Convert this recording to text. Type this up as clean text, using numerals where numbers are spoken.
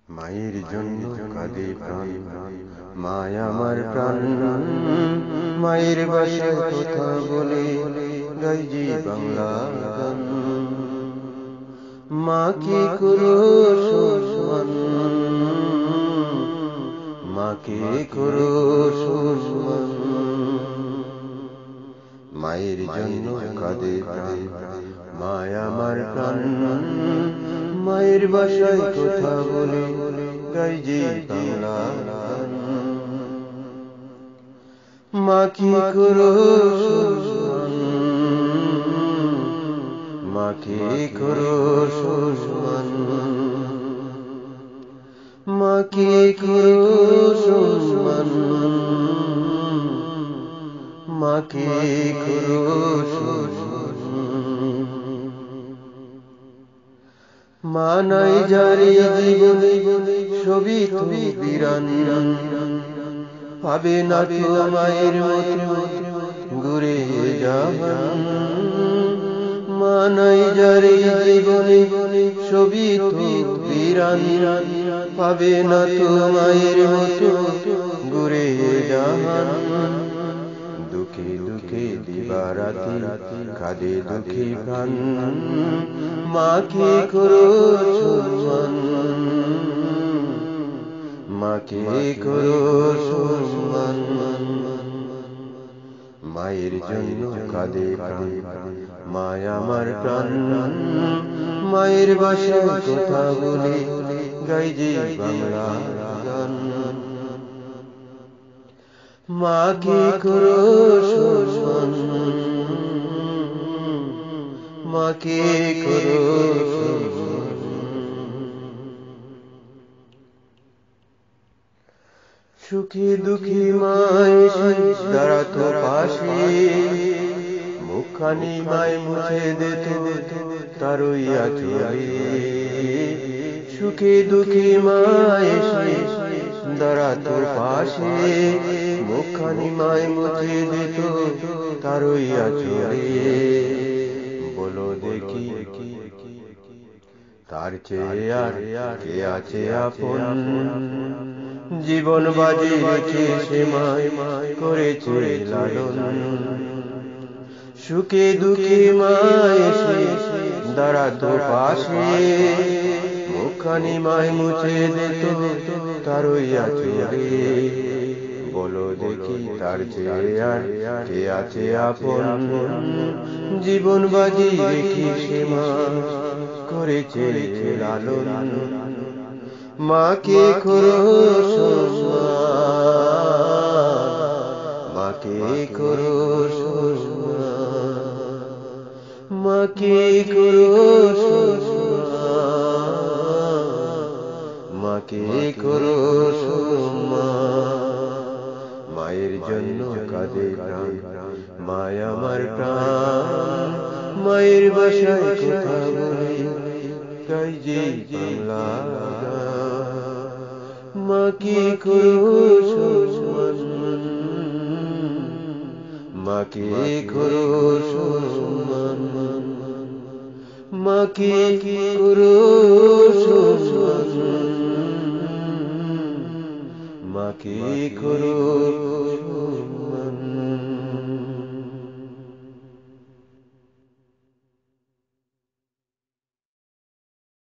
মায়ের জন্য কাঁদে প্রাণ, মায় আমার প্রাণ। মায়ের ভাষায় কথা বলে গাই যে বাংলা গান। মা কি করো সম্মান, মাকে করো সম্মান। মায়ের জন্য কাঁদে প্রাণ, মায় আমার প্রাণ। মায়ের ভাষায় কথা বলে গাই যে বাংলা গান। মা কি করো সম্মান, মাকে করো সম্মান। মাকে করো সম্মান, মাকে করো সম্মান। মা নাই যারে জীবনে সবই তুমি বিরান, পাবে না তো মায়ের মতো ঘুরে জাহান। মা নাই যারে জীবনে সবই তুমি বিরান, পাবে না তো মায়ের মতো ঘুরে জাহান। দুঃখে দুঃখে দিবারাতি কাঁদে দুঃখী প্রাণ, মাকে করো সম্মান, মাকে করো সম্মান। মায়ের জন্য কাঁদে প্রাণ, মায় আমার প্রাণ। মায়ের ভাষায় কথা বলে গাই যে বাংলা গান। মাকে করো সম্মান, মাকে করো সম্মান। সুখে দুঃখে মায় দাঁড়াতো পাশে, মুখখানি মায় মুছে দিত তারই আঁচলে। সুখে দুঃখে মায় দাঁড়াতো পাশে, মুখখানি মায় মুছে দিত তারই আঁচলে। বলো দেখি তার চেয়ে আর কে আছে আপন, জীবন বাজি রেখে সে মায় করেছে লালন। সুখে দুঃখে মায় দাঁড়াতো পাশে, মুখখানি মায় মুছে দিত তারই আঁচলে। বলো দেখি তার চেয়ে আর কে আছে আপন, জীবন বাজি রেখে সে মা করেছে লালন। মাকে করো সম্মান, মাকে করো সম্মান। মাকে করো সম্মান, মাকে করো সম্মান। মায়ের জন্য কাঁদে প্রাণ, মায় আমার প্রাণ। মায়ের ভাষায় কথা বলে গাই যে বাংলা গান। মাকে করো সম্মান, মাকে করো সম্মান। মাকে করো